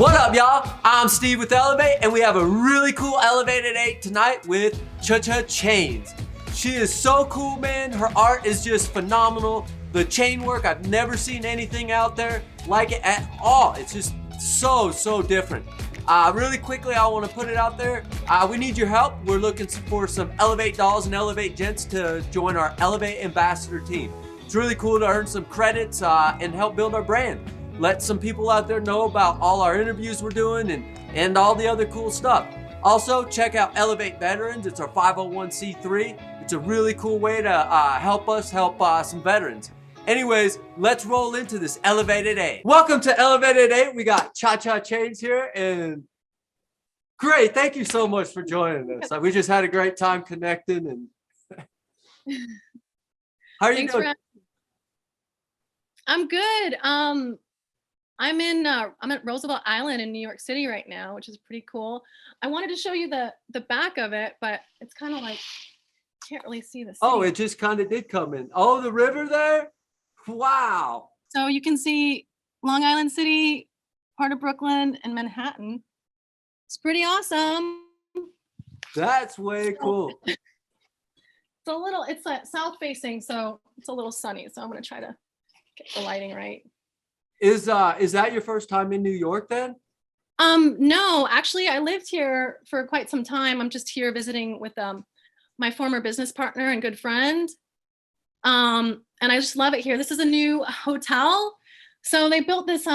What up, y'all? I'm Steve with Elev8, and we have a really cool Elev8 tonight with Cha-Cha Chains. She is so cool, man. Her art is just phenomenal. The chain work, I've never seen anything out there like it at all. It's just so different. Really quickly, I want to put it out there. We need your help. We're looking for some Elev8 dolls and Elev8 gents to join our Elev8 ambassador team. It's really cool to earn some credits and help build our brand. Let some people out there know about all our interviews we're doing and all the other cool stuff. Also, check out Elev8 Veterans. It's our 501c3. It's a really cool way to help us help some veterans. Anyways, let's roll into this Elev8. Welcome to Elev8. We got Cha-Cha Chains here, and great. Thank you so much for joining us. We just had a great time connecting. And how are you doing? I'm good. I'm at Roosevelt Island in New York City right now, which is pretty cool. I wanted to show you the back of it, but it's kind of like can't really see the city. Oh, it just kind of did come in. Oh, the river there. Wow. So you can see Long Island City, part of Brooklyn, and Manhattan. It's pretty awesome. That's way cool. It's south facing, so it's a little sunny. So I'm gonna try to get the lighting right. Is that your first time in New York then? No, actually I lived here for quite some time. I'm just here visiting with my former business partner and good friend. And I just love it here. This is a new hotel. So they built this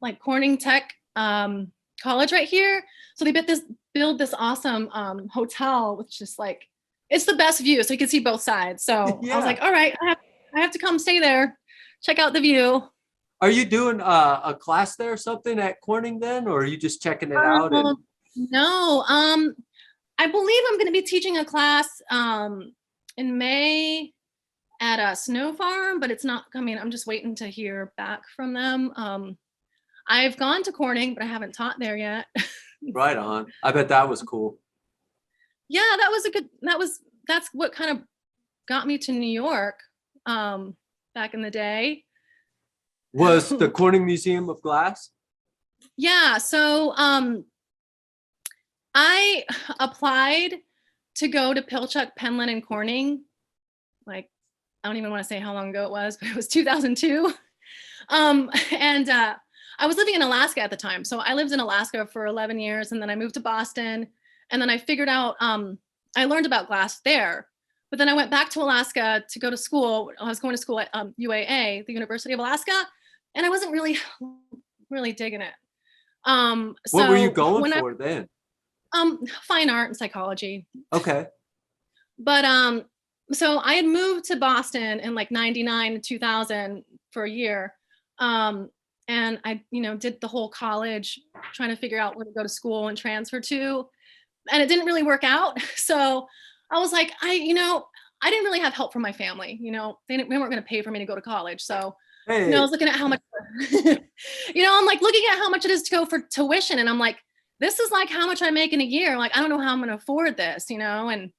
like Corning Tech college right here. So they build this awesome hotel with just like it's the best view, so you can see both sides. So yeah. I was like, all right, I have to come stay there, check out the view. Are you doing a class there or something at Corning then, or are you just checking it out? No, I believe I'm going to be teaching a class in May at a snow farm, but it's not coming. I'm just waiting to hear back from them. I've gone to Corning, but I haven't taught there yet. Right on. I bet that was cool. Yeah, that's what kind of got me to New York back in the day. Was the Corning Museum of Glass? Yeah, so I applied to go to Pilchuck, Penland, and Corning. Like, I don't even want to say how long ago it was, but it was 2002. And I was living in Alaska at the time. So I lived in Alaska for 11 years, and then I moved to Boston. And then I figured out, I learned about glass there. But then I went back to Alaska to go to school. I was going to school at UAA, the University of Alaska. And I wasn't really digging it. What were you going for then? Fine art and psychology. Okay. But so I had moved to Boston in like 99 to 2000 for a year. And I, did the whole college trying to figure out where to go to school and transfer to, and it didn't really work out. So I was like, I didn't really have help from my family. They weren't going to pay for me to go to college. So hey. I was looking at how much, I'm like looking at how much it is to go for tuition. And I'm like, this is like how much I make in a year. Like, I don't know how I'm going to afford this, and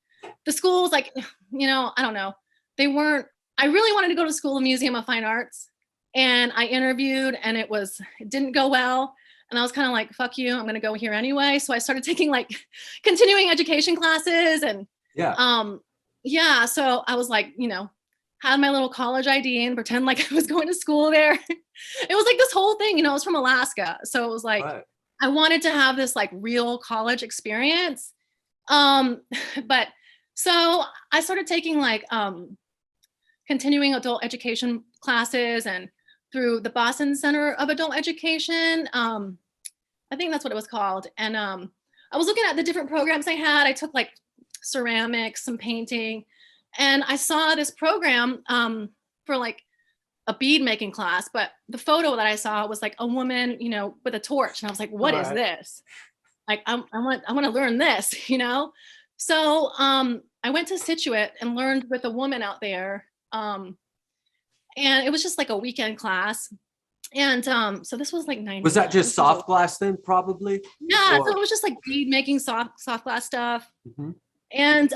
the schools like, I don't know. I really wanted to go to School of Museum of Fine Arts, and I interviewed and it didn't go well. And I was kind of like, fuck you, I'm going to go here anyway. So I started taking like continuing education classes and so I was like, had my little college ID and pretend like I was going to school there. It was like this whole thing, I was from Alaska. So it was like, right. I wanted to have this like real college experience. But so I started taking like continuing adult education classes and through the Boston Center of Adult Education. I think that's what it was called. And I was looking at the different programs they had. I took like ceramics, some painting, and I saw this program for like a bead making class, but the photo that I saw was like a woman, with a torch. And I was like, what is this? Like, I want to learn this, So I went to Situate and learned with a woman out there. And it was just like a weekend class. And so this was like 90. Was that just soft glass then, probably? Yeah, so it was just like bead making soft glass stuff. Mm-hmm. And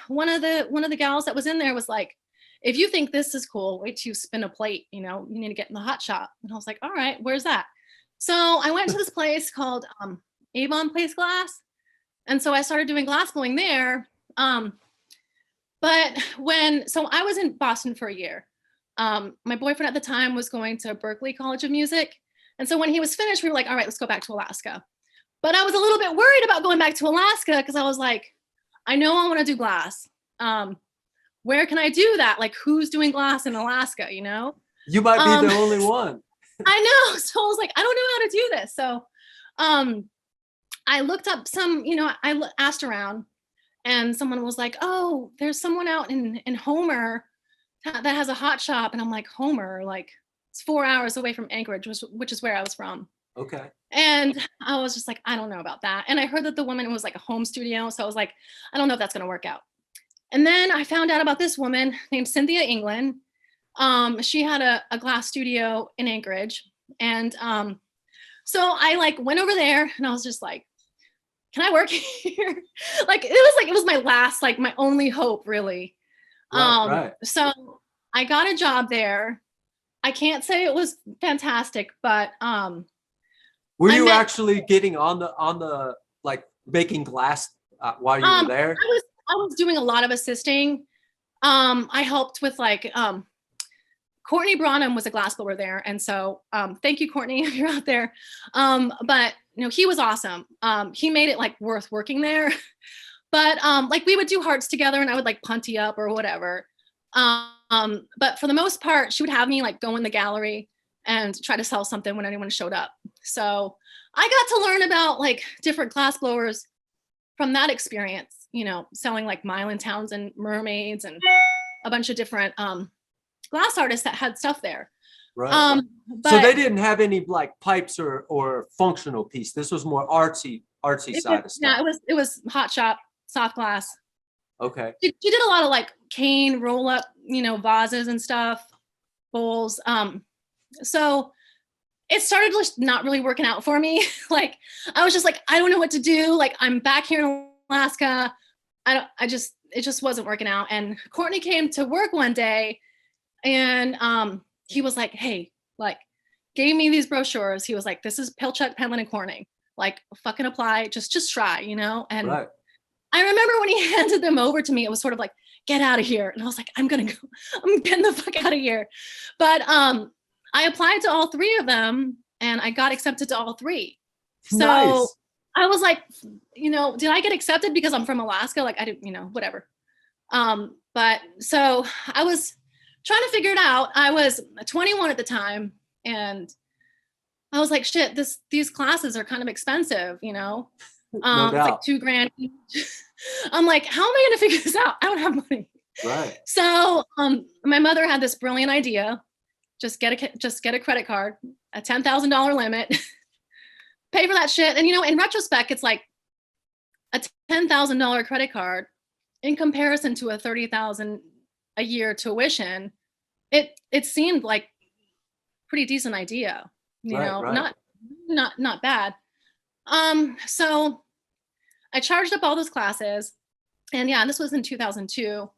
one of the gals that was in there was like, if you think this is cool, wait till you spin a plate, you need to get in the hot shop. And I was like, all right, where's that? So I went to this place called Avon Place Glass. And so I started doing glass blowing there. So I was in Boston for a year. My boyfriend at the time was going to Berklee College of Music. And so when he was finished, we were like, all right, let's go back to Alaska. But I was a little bit worried about going back to Alaska because I was like, I know I want to do glass. Where can I do that? Like, who's doing glass in Alaska, you know? You might be the only one. I know. So I was like, I don't know how to do this. So I looked up some, I asked around and someone was like, oh, there's someone out in Homer that has a hot shop. And I'm like, Homer, like it's 4 hours away from Anchorage, which is where I was from. Okay. And I was just like, I don't know about that. And I heard that the woman was like a home studio. So I was like, I don't know if that's going to work out. And then I found out about this woman named Cynthia England. She had a glass studio in Anchorage. And so I like went over there and I was just like, can I work here? It was my last, like my only hope really. Right. So I got a job there. I can't say it was fantastic, but were you actually getting on the like making glass while you were there? I was doing a lot of assisting. I helped with like Courtney Branham was a glass blower there, and so thank you, Courtney, if you're out there. But he was awesome. He made it like worth working there. But like we would do hearts together, and I would like punty up or whatever. But for the most part, she would have me like go in the gallery and try to sell something when anyone showed up. So I got to learn about like different glass blowers from that experience. Selling like Mylan Townsend mermaids and a bunch of different glass artists that had stuff there. Right. So they didn't have any like pipes or functional piece. This was more artsy side of stuff. Yeah, it was hot shop, soft glass. Okay. She did a lot of like cane roll up, vases and stuff, bowls. So it started just not really working out for me. Like I was just like, I don't know what to do. Like I'm back here in Alaska. It just wasn't working out. And Courtney came to work one day and he was like, hey, like gave me these brochures. He was like, this is Pilchuck, Penland and Corning. Like fucking apply, just try, And right. I remember when he handed them over to me, it was sort of like, get out of here. And I was like, I'm getting the fuck out of here. But I applied to all three of them and I got accepted to all three. So nice. I was like, did I get accepted because I'm from Alaska? Like I didn't, whatever. But so I was trying to figure it out. I was 21 at the time and I was like, shit, these classes are kind of expensive, No it's like $2,000 each. I'm like, how am I going to figure this out? I don't have money. Right. So my mother had this brilliant idea. Just get a credit card, a $10,000 limit, pay for that shit. And, in retrospect, it's like a $10,000 credit card in comparison to a $30,000 a year tuition. It seemed like pretty decent idea, right. Not bad. So I charged up all those classes and yeah, this was in 2002.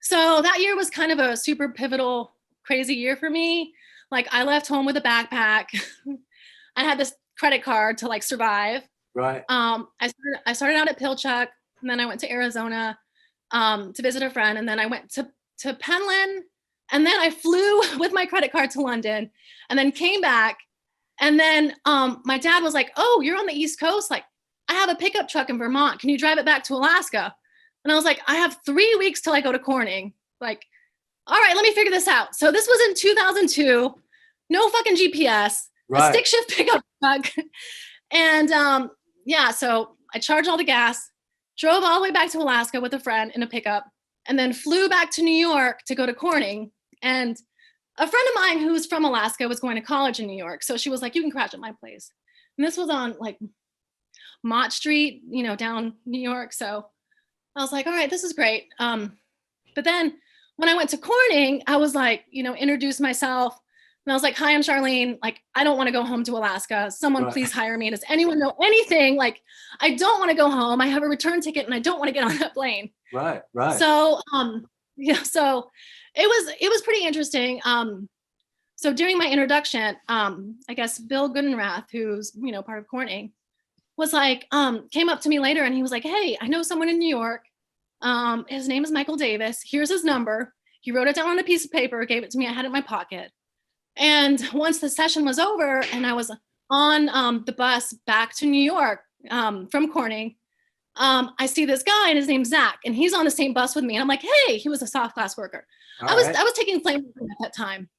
So that year was kind of a super pivotal, crazy year for me. Like I left home with a backpack. I had this credit card to like survive. Right. I started out at Pilchuck and then I went to Arizona to visit a friend. And then I went to Penland and then I flew with my credit card to London and then came back. And then my dad was like, oh, you're on the East Coast. Like I have a pickup truck in Vermont. Can you drive it back to Alaska? And I was like, I have 3 weeks till I go to Corning. Like, all right, let me figure this out. So this was in 2002, no fucking GPS, right. A stick shift pickup truck. And yeah, so I charged all the gas, drove all the way back to Alaska with a friend in a pickup, and then flew back to New York to go to Corning. And a friend of mine who's from Alaska was going to college in New York. So she was like, you can crash at my place. And this was on like Mott Street, down New York. So I was like, all right, this is great. But then when I went to Corning, I was like, introduced myself. And I was like, hi, I'm Charlene. Like, I don't want to go home to Alaska. Someone right. Please hire me. Does anyone know anything? Like, I don't want to go home. I have a return ticket and I don't want to get on that plane. Right. So, yeah, so it was pretty interesting. So during my introduction, I guess Bill Goodenrath, who's, part of Corning, was like, came up to me later and he was like, hey, I know someone in New York. His name is Michael Davis. Here's his number. He wrote it down on a piece of paper, gave it to me. I had it in my pocket. And once the session was over and I was on the bus back to New York from Corning, I see this guy and his name's Zach, and he's on the same bus with me. And I'm like, hey, he was a soft glass worker. I was taking flame at that time.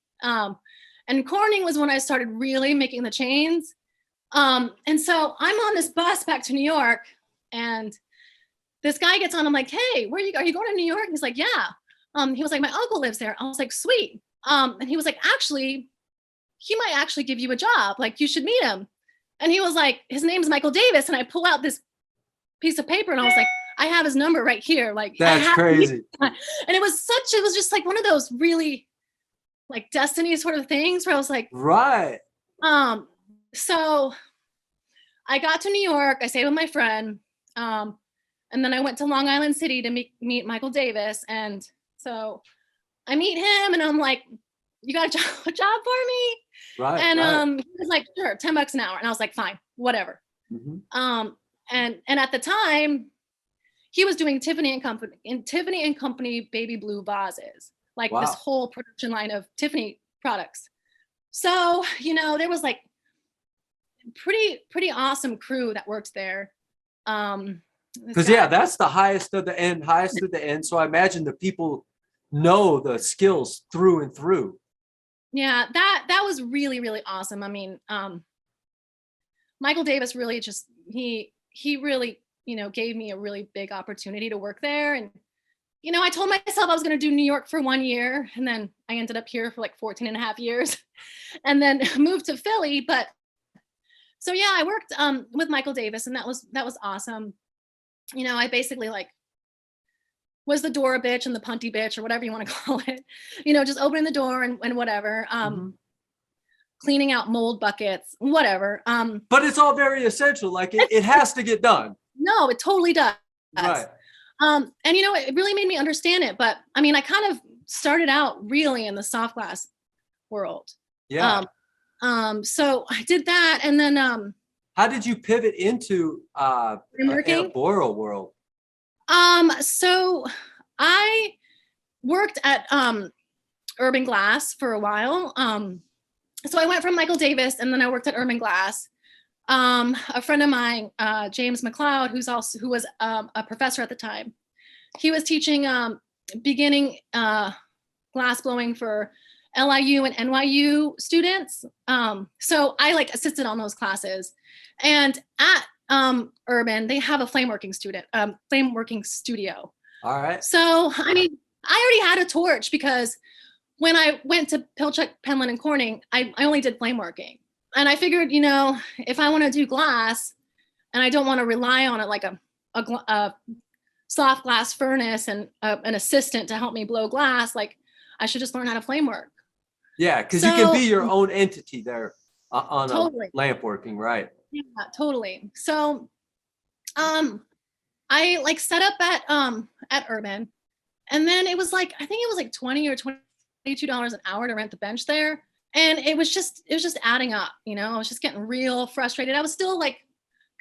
And Corning was when I started really making the chains. And so I'm on this bus back to New York, and this guy gets on. I'm like, hey, are you going to New York? And he's like, yeah. He was like, my uncle lives there. I was like, sweet. And he was like, actually, he might actually give you a job. Like, you should meet him. And he was like, his name's Michael Davis. And I pull out this piece of paper and I was like, I have his number right here. Like, that's crazy. And it was just like one of those really like destiny sort of things where I was like, right. So I got to New York, I stayed with my friend. And then I went to Long Island City to meet Michael Davis. And so I meet him and I'm like, you got a job for me? Right. And he was like, sure, $10 an hour. And I was like, fine, whatever. Mm-hmm. And at the time, he was doing Tiffany and Company baby blue vases, like this whole production line of Tiffany products. So, there was like pretty awesome crew that works there. Because that's the highest of the end. So I imagine the people know the skills through and through. Yeah, that was really, really awesome. I mean, Michael Davis really just, he really, gave me a really big opportunity to work there. And, I told myself I was going to do New York for 1 year. And then I ended up here for like 14 and a half years and then moved to Philly. But so, yeah, I worked with Michael Davis, and that was awesome. I basically was the door bitch and the punty bitch, or whatever you want to call it, just opening the door and whatever, cleaning out mold buckets, whatever. But it's all very essential. Like it has to get done. No, it totally does. Right. And it really made me understand it. But I mean, I kind of started out really in the soft glass world. Yeah. So I did that. And then, how did you pivot into boral world? So I worked at Urban Glass for a while. So I went from Michael Davis, and then I worked at Urban Glass. A friend of mine, James McLeod, who was a professor at the time, he was teaching beginning glass blowing for LIU and NYU students. So I assisted on those classes. And at Urban, they have a flameworking studio. All right. So, I mean, I already had a torch because when I went to Pilchuck, Penland, and Corning, I only did flameworking. And I figured, if I want to do glass and I don't want to rely on it like a soft glass furnace and an assistant to help me blow glass, I should just learn how to flame work. Yeah, because you can be your own entity there on totally. A lamp working, right? Yeah, totally. So I set up at Urban, and then it was I think it was $20 or $22 an hour to rent the bench there. And it was just adding up, I was just getting real frustrated. I was still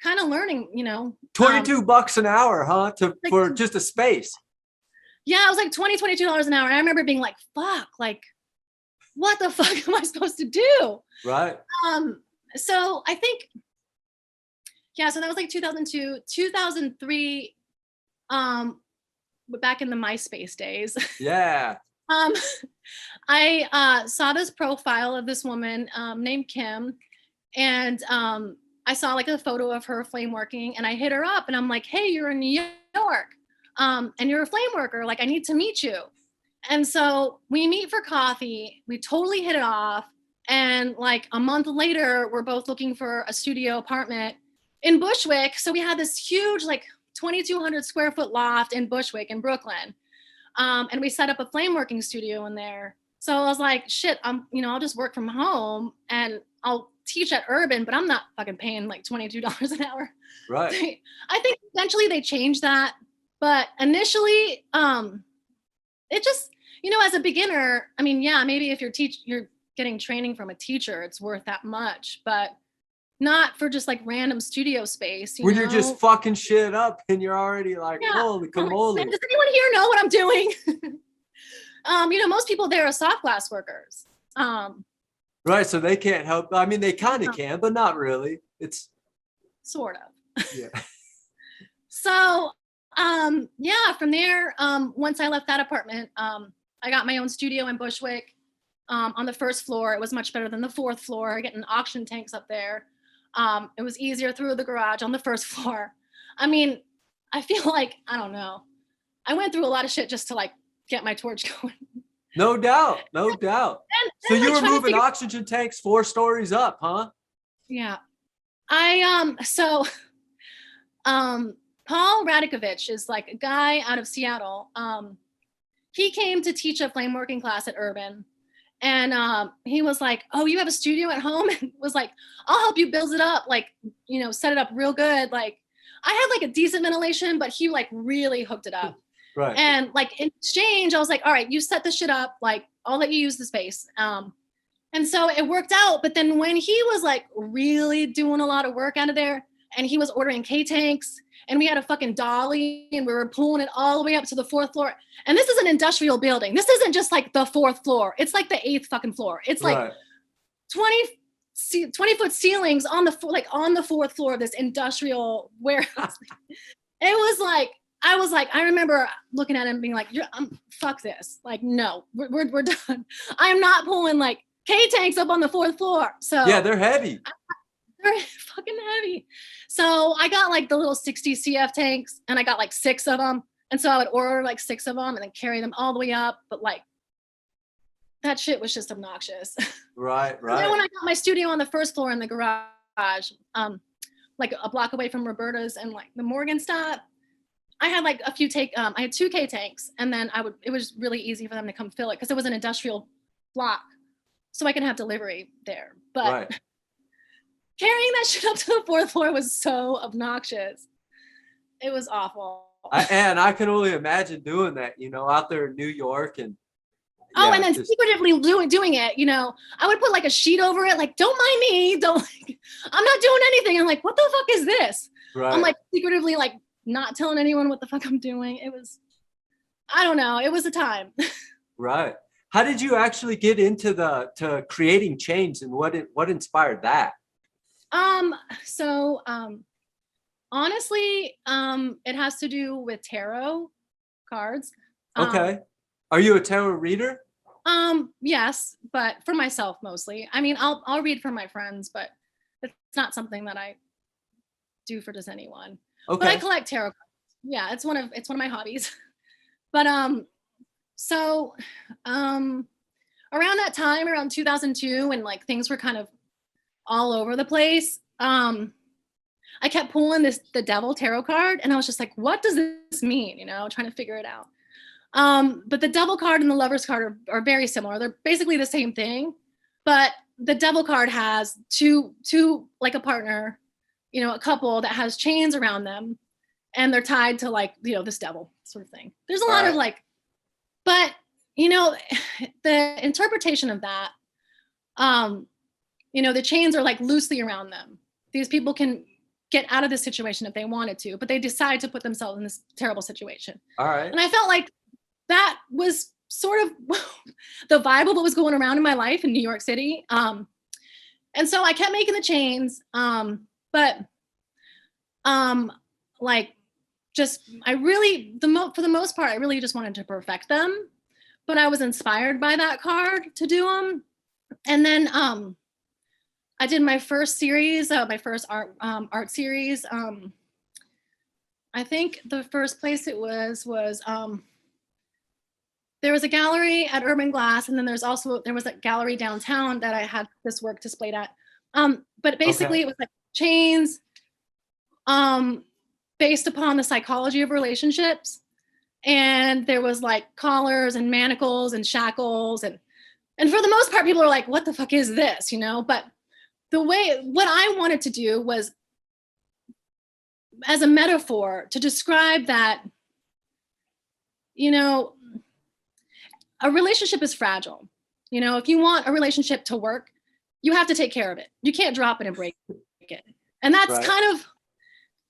kind of learning, $22 an hour, huh? For just a space. Yeah, it was $22 an hour. And I remember being like, fuck, what the fuck am I supposed to do? Right. So I think, so that was 2002, 2003, back in the MySpace days. Yeah. I saw this profile of this woman named Kim, and I saw a photo of her flame working, and I hit her up and I'm like, hey, you're in New York, and you're a flame worker. I need to meet you. And so we meet for coffee. We totally hit it off. And a month later, we're both looking for a studio apartment in Bushwick. So we had this huge 2,200 square foot loft in Bushwick in Brooklyn. And we set up a flame working studio in there. So I was like, shit, I'll just work from home and I'll teach at Urban, but I'm not fucking paying $22 an hour. Right. I think eventually they changed that. But initially, it just, as a beginner, I mean, yeah, maybe if you're getting training from a teacher, it's worth that much, but not for just like random studio space, when you're just fucking shit up and you're already like, holy camole. Does anyone here know what I'm doing? Most people there are soft glass workers. Right, so they can't help. I mean, they kind of can, but not really. It's sort of. Yeah. So, from there, once I left that apartment, I got my own studio in Bushwick on the first floor. It was much better than the fourth floor, getting auction tanks up there. It was easier through the garage on the first floor. I mean, I feel like, I don't know. I went through a lot of shit just to like get my torch going. No doubt. So you were moving oxygen tanks 4 stories up, huh? Yeah. Paul Radikovich is like a guy out of Seattle. He came to teach a flame working class at Urban. And he was like, oh, you have a studio at home? And was like, I'll help you build it up, like, set it up real good. Like, I had like a decent ventilation, but he like really hooked it up. Right. And like in exchange, I was like, all right, you set the shit up, like I'll let you use the space. And so it worked out. But then when he was like really doing a lot of work out of there, and he was ordering K-tanks, and we had a fucking dolly, and we were pulling it all the way up to the 4th floor. And this is an industrial building. This isn't just like the 4th floor. It's like the 8th fucking floor. It's like 20-foot ceilings on the 4th floor of this industrial warehouse. I remember looking at him and being like, fuck this. Like, no, we're done. I'm not pulling like K-tanks up on the 4th floor. So yeah, they're heavy. They're fucking heavy. So I got like the little 60 CF tanks, and I got like 6 of them. And so I would order like 6 of them and then carry them all the way up. But like, that shit was just obnoxious. Right. And then when I got my studio on the 1st floor in the garage, like a block away from Roberta's and like the Morgan stop, I had like I had 2 K tanks, and then it was really easy for them to come fill it because it was an industrial block. So I can have delivery there. But carrying that shit up to the 4th floor was so obnoxious. It was awful. I can only imagine doing that, out there in New York. And and then secretively doing it, I would put like a sheet over it, like, don't mind me, I'm not doing anything. I'm like, what the fuck is this? Right. I'm like secretively like not telling anyone what the fuck I'm doing. It was, I don't know, it was a time. Right. How did you actually get into to creating chains, and what inspired that? Honestly, it has to do with tarot cards. Okay. Are you a tarot reader? Yes, but for myself mostly. I mean, I'll read for my friends, but it's not something that I do for just anyone. Okay. But I collect tarot cards. Yeah, it's one of my hobbies. But around that time, around 2002, when like things were kind of all over the place, I kept pulling the devil tarot card, and I was just like, what does this mean? Trying to figure it out. But the devil card and the lover's card are very similar. They're basically the same thing, but the devil card has two like a partner, a couple that has chains around them, and they're tied to like, this devil sort of thing. There's a lot of like, but the interpretation of that, the chains are like loosely around them. These people can get out of this situation if they wanted to, but they decide to put themselves in this terrible situation. All right. And I felt like that was sort of the vibe of what was going around in my life in New York City. And so I kept making the chains, but like just, for the most part, I really just wanted to perfect them, but I was inspired by that card to do them. And then I did my first series, my first art series. I think the first place it was there was a gallery at Urban Glass, and then there was a gallery downtown that I had this work displayed at. But basically It was like chains based upon the psychology of relationships. And there was like collars and manacles and shackles. And for the most part, people are like, what the fuck is this? But what I wanted to do was as a metaphor to describe that, a relationship is fragile. You know, if you want a relationship to work, you have to take care of it. You can't drop it and break it. And that's kind of,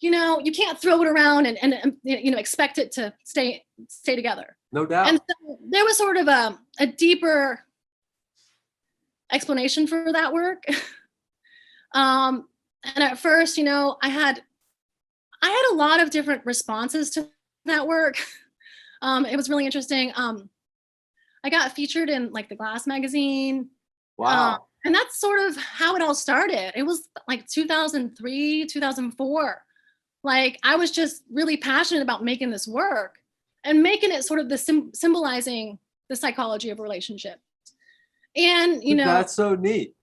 you know, you can't throw it around and you know, expect it to stay together. No doubt. And so there was sort of a deeper explanation for that work. And at first, you know, I had a lot of different responses to that work. It was really interesting. I got featured in like the Glass magazine. Wow. And that's sort of how it all started. It was like 2003, 2004. Like I was just really passionate about making this work and making it sort of the symbolizing the psychology of relationships. And, you know, that's so neat.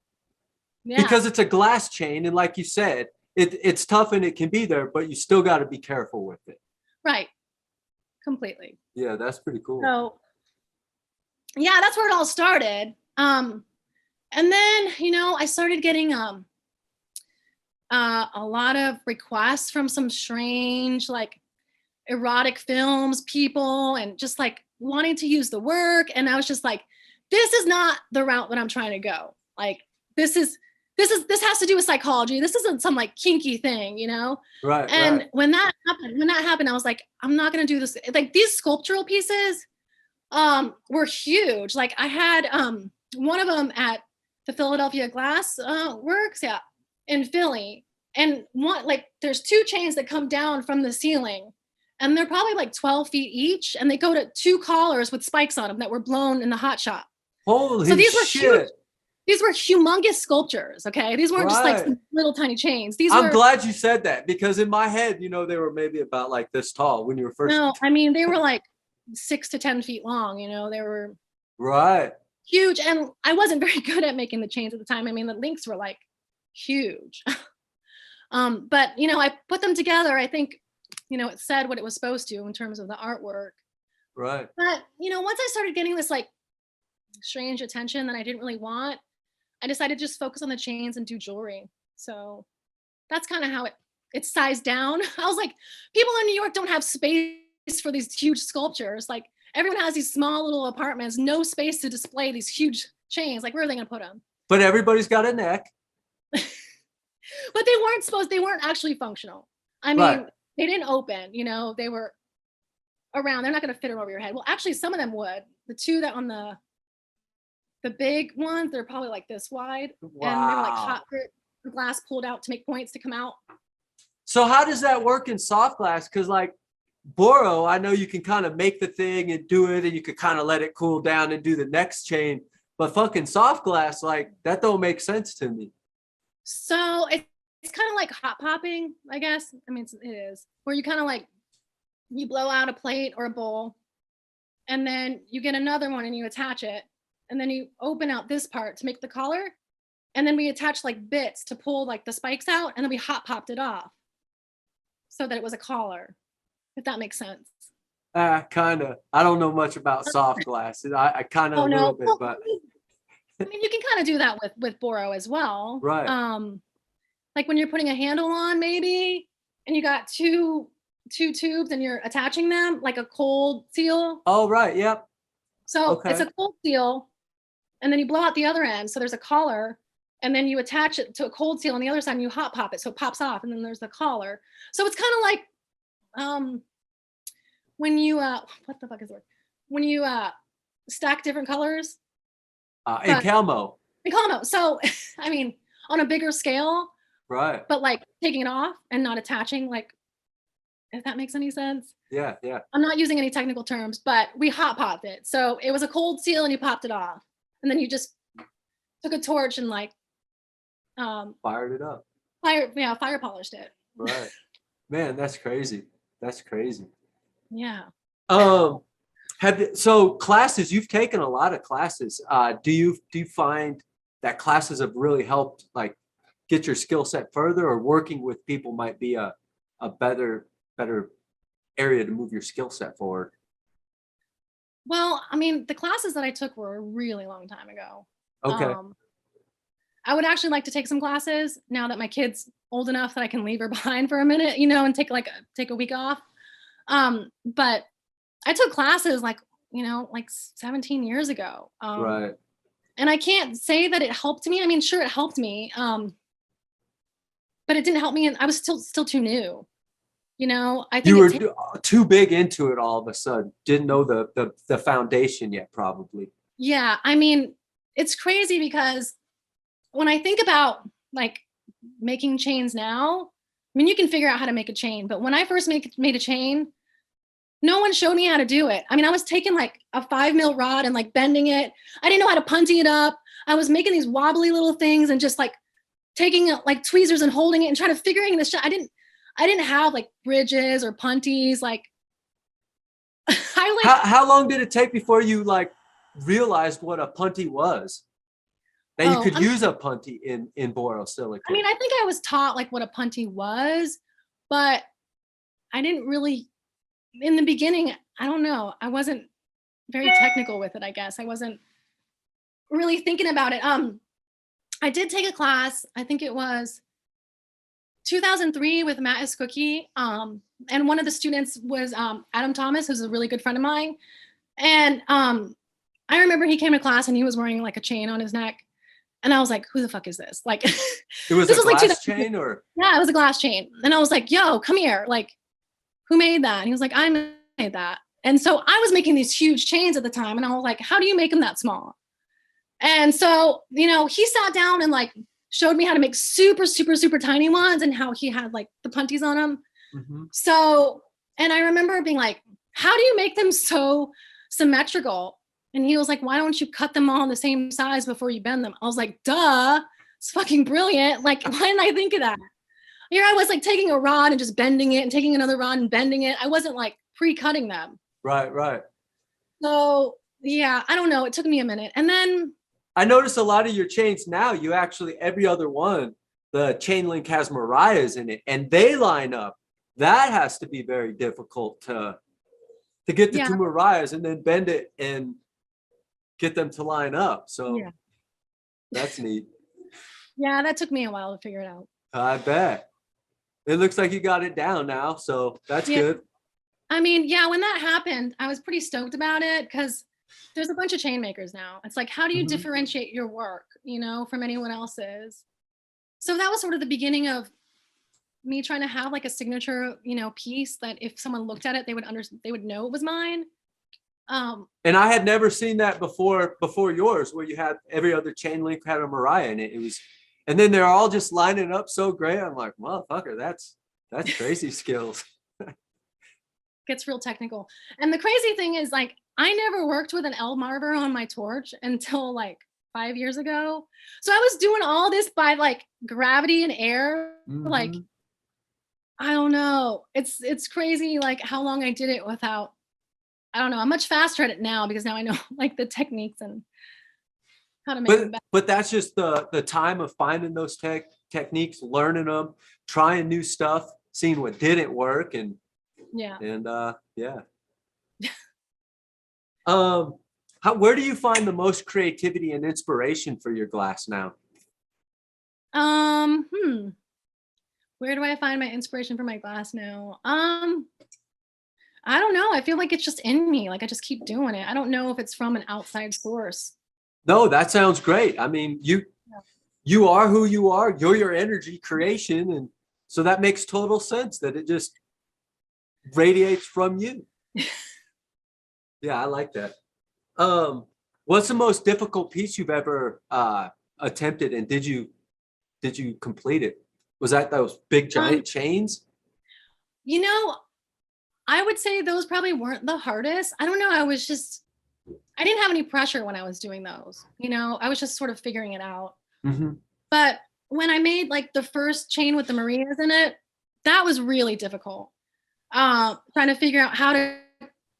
Yeah. Because it's a glass chain. And like you said, it's tough and it can be there, but you still got to be careful with it. Right. Completely. Yeah, that's pretty cool. So, yeah, that's where it all started. And then, you know, I started getting a lot of requests from some strange, like erotic films people, and just like wanting to use the work. And I was just like, this is not the route that I'm trying to go. Like, this has to do with psychology. This isn't some like kinky thing, you know? Right. And right. when that happened, I was like, I'm not going to do this. Like these sculptural pieces were huge. Like I had one of them at the Philadelphia Glass Works, in Philly. And one, like there's 2 chains that come down from the ceiling, and they're probably like 12 feet each, and they go to 2 collars with spikes on them that were blown in the hot shop. Holy so these were shit. huge. These were humongous sculptures, okay? These weren't just like some little tiny chains. I'm glad you said that, because in my head, you know, they were maybe about like this tall when you were first. No, I mean, they were like 6 to 10 feet long, you know? They were huge, and I wasn't very good at making the chains at the time. I mean, the links were like huge. But, you know, I put them together. I think, you know, it said what it was supposed to in terms of the artwork. Right. But, you know, once I started getting this like strange attention that I didn't really want, I decided to just focus on the chains and do jewelry. So that's kind of how it sized down. I was like, people in New York don't have space for these huge sculptures. Like everyone has these small little apartments, no space to display these huge chains. Like where are they going to put them? But everybody's got a neck. But they weren't actually functional. I mean, They didn't open, you know, they were around. They're not going to fit them over your head. Well, actually some of them would. The 2 that on the big ones, they're probably like this wide. Wow. And they were like hot for glass pulled out to make points to come out. So how does that work in soft glass? Because like Boro, I know you can kind of make the thing and do it, and you could kind of let it cool down and do the next chain. But fucking soft glass, like that don't make sense to me. So it's kind of like hot popping, I guess. I mean, it is. Where you kind of like, you blow out a plate or a bowl, and then you get another one and you attach it. And then you open out this part to make the collar. And then we attach like bits to pull like the spikes out, and then we hot popped it off so that it was a collar, if that makes sense. Kind of. I don't know much about soft glass. I kind of a little bit, but. I mean, you can kind of do that with Boro as well. Right. Like when you're putting a handle on maybe, and you got two tubes and you're attaching them like a cold seal. Oh, right. Yep. So It's a cold seal, and then you blow out the other end. So there's a collar, and then you attach it to a cold seal on the other side and you hot pop it. So it pops off, and then there's the collar. So it's kind of like, when you, what the fuck is the word? When you stack different colors. In Calmo. So, I mean, on a bigger scale. Right. But like taking it off and not attaching, like, if that makes any sense. Yeah. I'm not using any technical terms, but we hot popped it. So it was a cold seal and you popped it off. And then you just took a torch and like fired it up. Fire polished it. Right. Man, that's crazy. Yeah. So classes, you've taken a lot of classes. Do you find that classes have really helped like get your skill set further, or working with people might be a better area to move your skill set forward? Well, I mean, the classes that I took were a really long time ago. Okay. I would actually like to take some classes now that my kid's old enough that I can leave her behind for a minute, you know, and take a week off. But I took classes like 17 years ago. Right. And I can't say that it helped me. I mean, sure, it helped me. But it didn't help me, and I was still too new. You know, I think you were too big into it all of a sudden. Didn't know the foundation yet, probably. Yeah, I mean, it's crazy because when I think about like making chains now, I mean, you can figure out how to make a chain, but when I first made a chain, no one showed me how to do it. I mean, I was taking like a 5 mil rod and like bending it. I didn't know how to punty it up. I was making these wobbly little things and just like taking like tweezers and holding it and trying to figuring this shit. I didn't have like bridges or punties. Like how long did it take before you like realized what a punty was? That you could use a punty in borosilicate. I mean, I think I was taught like what a punty was, but I didn't really, in the beginning, I don't know. I wasn't very technical with it, I guess. I wasn't really thinking about it. I did take a class, I think it was 2003 with Matt Escookie. And one of the students was Adam Thomas, who's a really good friend of mine. And I remember he came to class and he was wearing like a chain on his neck. And I was like, who the fuck is this? Like, it was a glass chain or? Yeah, it was a glass chain. And I was like, yo, come here. Like, who made that? And he was like, I made that. And so I was making these huge chains at the time. And I was like, how do you make them that small? And so, you know, he sat down and like showed me how to make super, super, super tiny ones and how he had like the punties on them. Mm-hmm. So, and I remember being like, how do you make them so symmetrical? And he was like, why don't you cut them all the same size before you bend them? I was like, duh, it's fucking brilliant. Like, why didn't I think of that? Here I was like taking a rod and just bending it and taking another rod and bending it. I wasn't like pre-cutting them. Right. So yeah, I don't know. It took me a minute. And then I noticed a lot of your chains now, you actually, every other one, the chain link has Mariahs in it and they line up. That has to be very difficult to get the two Mariahs and then bend it and get them to line up. So that's neat. Yeah, that took me a while to figure it out. I bet. It looks like you got it down now, so that's good. I mean, yeah, when that happened, I was pretty stoked about it because there's a bunch of chain makers now. It's like, how do you differentiate your work, you know, from anyone else's? So that was sort of the beginning of me trying to have like a signature, you know, piece that if someone looked at it, they would know it was mine. And I had never seen that before yours, where you had every other chain link had a Mariah in it. It was, and then they're all just lining up so great. I'm like, motherfucker, that's crazy skills. Gets real technical. And the crazy thing is, like, I never worked with an L marver on my torch until like 5 years ago. So I was doing all this by like gravity and air. Like, I don't know. It's crazy like how long I did it without. I don't know. I'm much faster at it now because now I know like the techniques and how to make them better. But that's just the time of finding those techniques, learning them, trying new stuff, seeing what didn't work, and where do you find the most creativity and inspiration for your glass now? Where do I find my inspiration for my glass now? I don't know. I feel like it's just in me. Like I just keep doing it. I don't know if it's from an outside source. No, that sounds great. I mean, you are who you are. You're your energy creation. And so that makes total sense that it just radiates from you. Yeah, I like that. What's the most difficult piece you've ever attempted, and did you complete it? Was that those big giant chains? You know, I would say those probably weren't the hardest. I don't know. I didn't have any pressure when I was doing those. You know, I was just sort of figuring it out. But when I made like the first chain with the Marias in it, that was really difficult. Trying to figure out how to,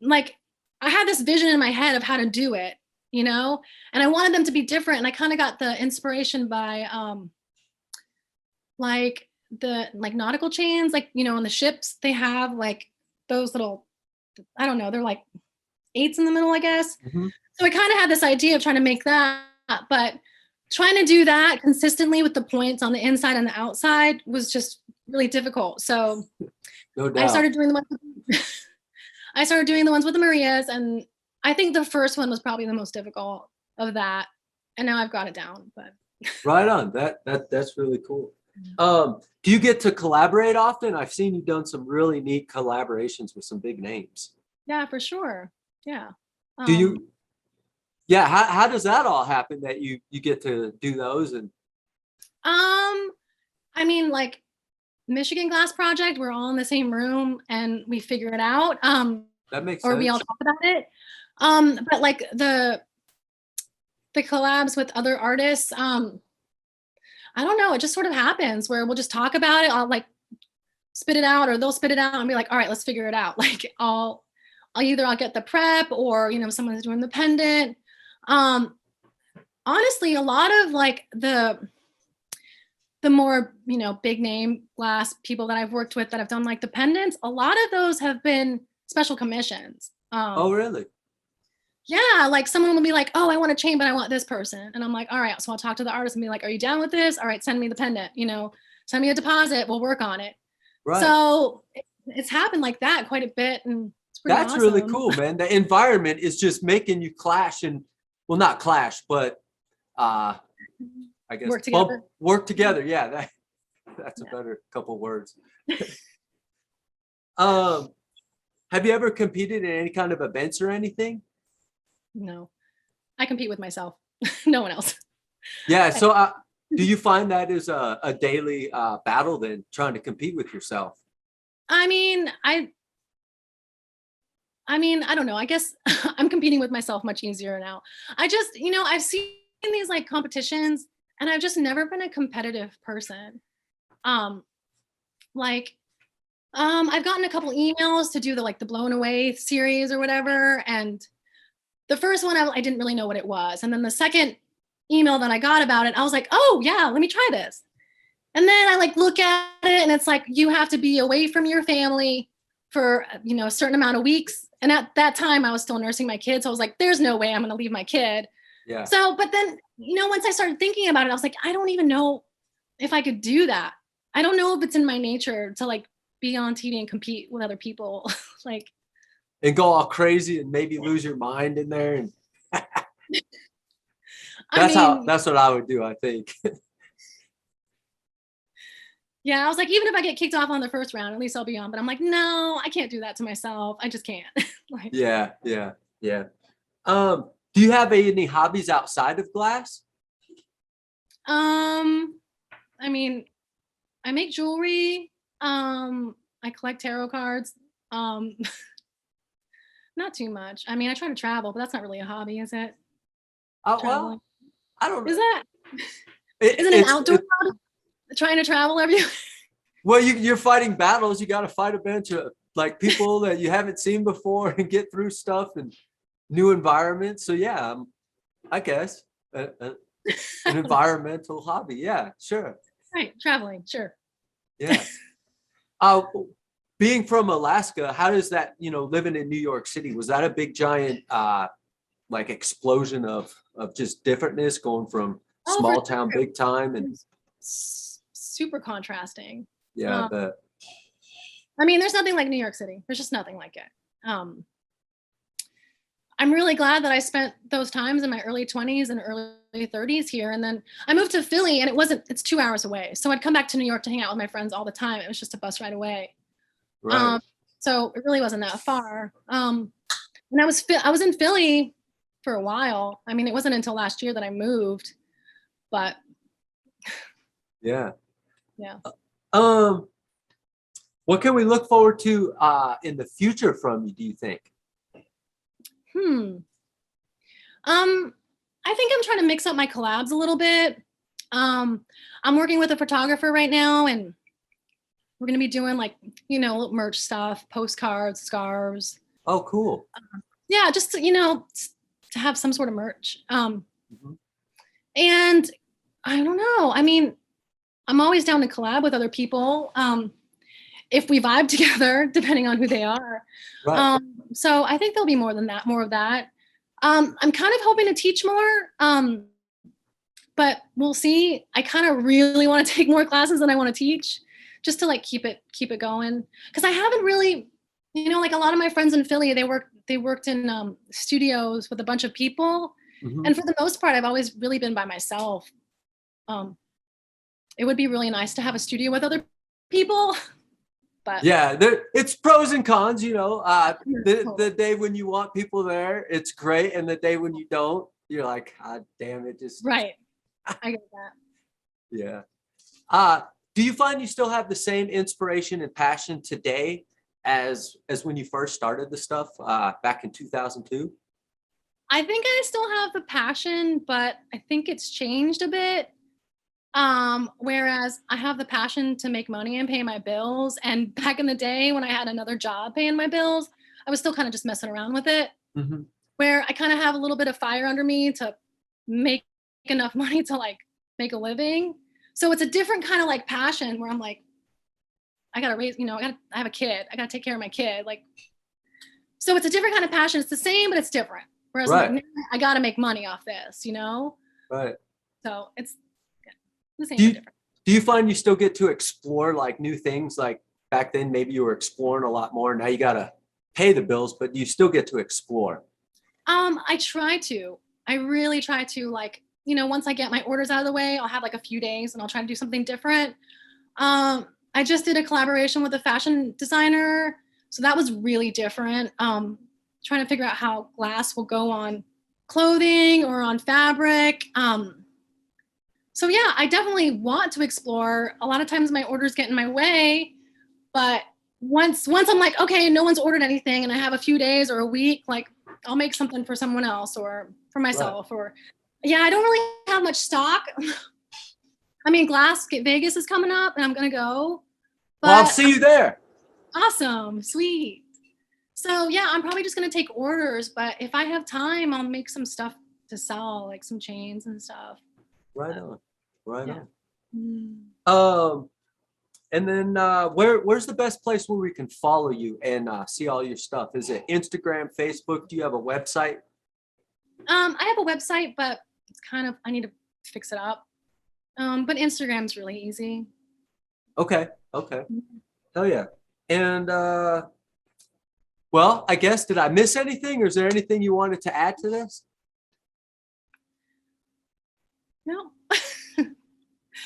like, I had this vision in my head of how to do it, you know, and I wanted them to be different. And I kind of got the inspiration by like the nautical chains, like, you know, on the ships, they have like those little, I don't know, they're like 8s in the middle, I guess. So I kind of had this idea of trying to make that, but trying to do that consistently with the points on the inside and the outside was just really difficult. So no doubt. I started doing the ones with the Marias, and I think the first one was probably the most difficult of that. and now I've got it down. But Right on. That's really cool. Do you get to collaborate often? I've seen you've done some really neat collaborations with some big names. yeah, for sure. Yeah. Do you? Yeah. How does that all happen that you get to do those? And I mean, like Michigan Glass Project, we're all in the same room and we figure it out. that makes or sense. we all talk about it. But like the collabs with other artists, I don't know, it just sort of happens where we'll just talk about it. I'll like spit it out or they'll spit it out and be like, all right, let's figure it out. Like I'll get the prep or, you know, someone's doing the pendant. Honestly, a lot of like the more, you know, big name glass people that I've worked with that have done like the pendants, a lot of those have been special commissions. Oh, really? Yeah, like someone will be like, oh, I want a chain, but I want this person. And I'm like, all right, so I'll talk to the artist and be like, are you down with this? All right, send me the pendant, you know, send me a deposit, we'll work on it. Right. So it's happened like that quite a bit. And it's pretty That's awesome. really cool, man. The environment is just making you clash and, well, not clash, but I guess work together. Yeah, that's a better couple words. Have you ever competed in any kind of events or anything? No, I compete with myself. No one else. Yeah. So do you find that is a daily battle then, trying to compete with yourself? I mean, I don't know. I guess I'm competing with myself much easier now. I just, you know, I've seen these like competitions and I've just never been a competitive person. I've gotten a couple emails to do the Blown Away series or whatever. And the first one, I didn't really know what it was. And then the second email that I got about it, I was like, oh yeah, let me try this. And then I look at it and it's like, you have to be away from your family for, you know, a certain amount of weeks. And at that time I was still nursing my kid. So I was like, there's no way I'm going to leave my kid. Yeah. So, but then, you know, once I started thinking about it, I was like, I don't even know if I could do that. I don't know if it's in my nature to be on TV and compete with other people. And go all crazy and maybe lose your mind in there. And that's what I would do, I think. Yeah, I was like, even if I get kicked off on the first round, at least I'll be on. But I'm like, no, I can't do that to myself. I just can't. Yeah. Do you have any hobbies outside of glass? I mean, I make jewelry. I collect tarot cards. Not too much. I mean, I try to travel, but that's not really a hobby, is it? Well, I don't know. Is that? Isn't it an outdoor hobby? Trying to travel everywhere? Well, you're fighting battles. You got to fight a bunch of people that you haven't seen before and get through stuff and new environments. So yeah, I guess an environmental hobby. Yeah, sure. Right, traveling, sure. Yeah. Being from Alaska, how does that, you know, living in New York City, was that a big giant explosion of just differentness going from small town, big time, and super contrasting? Yeah, I bet. I mean, there's nothing like New York City. There's just nothing like it. I'm really glad that I spent those times in my early 20s and early 30s here. And then I moved to Philly and it's 2 hours away. So I'd come back to New York to hang out with my friends all the time. It was just a bus ride away. Right. So it really wasn't that far. And I was in Philly for a while. I mean, it wasn't until last year that I moved, but yeah. Yeah. What can we look forward to in the future from you, do you think? I think I'm trying to mix up my collabs a little bit. I'm working with a photographer right now, and we're going to be doing little merch stuff, postcards, scarves. Oh, cool. Yeah, just to, to have some sort of merch. And I don't know. I mean, I'm always down to collab with other people. If we vibe together, depending on who they are. Right. So I think there'll be more of that. I'm kind of hoping to teach more, but we'll see. I kind of really want to take more classes than I want to teach, just to keep it going. Because I haven't really, a lot of my friends in Philly, they worked in studios with a bunch of people, And for the most part, I've always really been by myself. It would be really nice to have a studio with other people, but yeah, it's pros and cons, you know. The day when you want people there, it's great, and the day when you don't, you're like, God damn it, just right. I get that. Yeah. Do you find you still have the same inspiration and passion today as when you first started the stuff back in 2002? I think I still have the passion, but I think it's changed a bit. Whereas I have the passion to make money and pay my bills. And back in the day when I had another job paying my bills, I was still kind of just messing around with it. Where I kind of have a little bit of fire under me to make enough money to like make a living. So it's a different kind of like passion where I'm like, I gotta raise, I have a kid. I gotta take care of my kid. Like, so it's a different kind of passion. It's the same, but it's different. Whereas I'm like, I gotta make money off this, Right. So it's the same. Do you find you still get to explore like new things? Like back then, maybe you were exploring a lot more. Now you gotta pay the bills, but you still get to explore. I try to. I really try to, like, once I get my orders out of the way, I'll have like a few days and I'll try to do something different. I just did a collaboration with a fashion designer, so that was really different. Trying to figure out how glass will go on clothing or on fabric. So yeah, I definitely want to explore. A lot of times my orders get in my way, but once I'm like, okay, no one's ordered anything and I have a few days or a week, like I'll make something for someone else or for myself. Or yeah, I don't really have much stock. I mean, Glass Vegas is coming up and I'm gonna go. But Well, I'll see you there. Awesome, sweet. So yeah, I'm probably just gonna take orders, but if I have time, I'll make some stuff to sell, like some chains and stuff. Right on. Right on. And then where's the best place where we can follow you and see all your stuff? Is it Instagram, Facebook? Do you have a website? I have a website, but it's kind of, I need to fix it up. But Instagram's really easy. Okay. Hell yeah. And well, I guess, did I miss anything, or is there anything you wanted to add to this? No.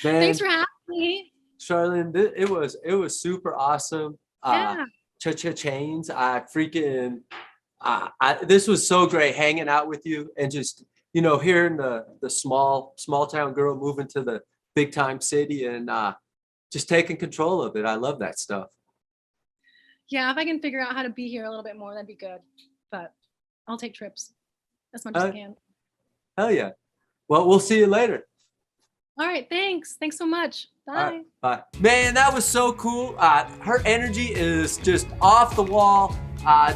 Man, thanks for having me, Charlene. It was super awesome. Yeah. Chains. I freaking. This was so great hanging out with you and just hearing the small town girl moving to the big time city and just taking control of it. I love that stuff. Yeah, if I can figure out how to be here a little bit more, that'd be good. But I'll take trips as much as I can. Hell yeah. Well, we'll see you later. All right, thanks. Thanks so much. Bye. Right, bye. Man, that was so cool. Her energy is just off the wall.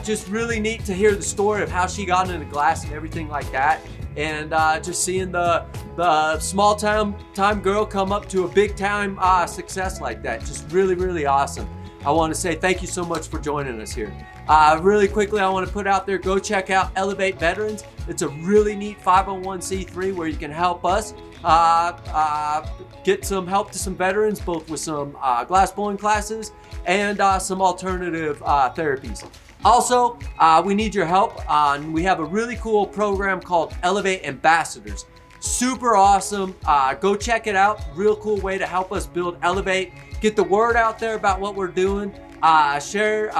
Just really neat to hear the story of how she got into glass and everything like that. And just seeing the small time girl come up to a big time success like that. Just really, really awesome. I want to say thank you so much for joining us here. Really quickly, I want to put out there, go check out Elev8 Veterans. It's a really neat 501c3 where you can help us get some help to some veterans, both with some glass blowing classes and some alternative therapies. Also, we need your help. We have a really cool program called Elev8 Ambassadors. Super awesome. Go check it out. Real cool way to help us build Elev8. Get the word out there about what we're doing. Share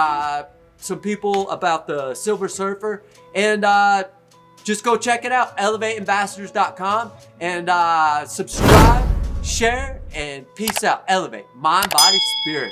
some people about the Silver Surfer. And just go check it out. Elev8ambassadors.com. And subscribe, share, and peace out. Elevate. Mind, body, spirit.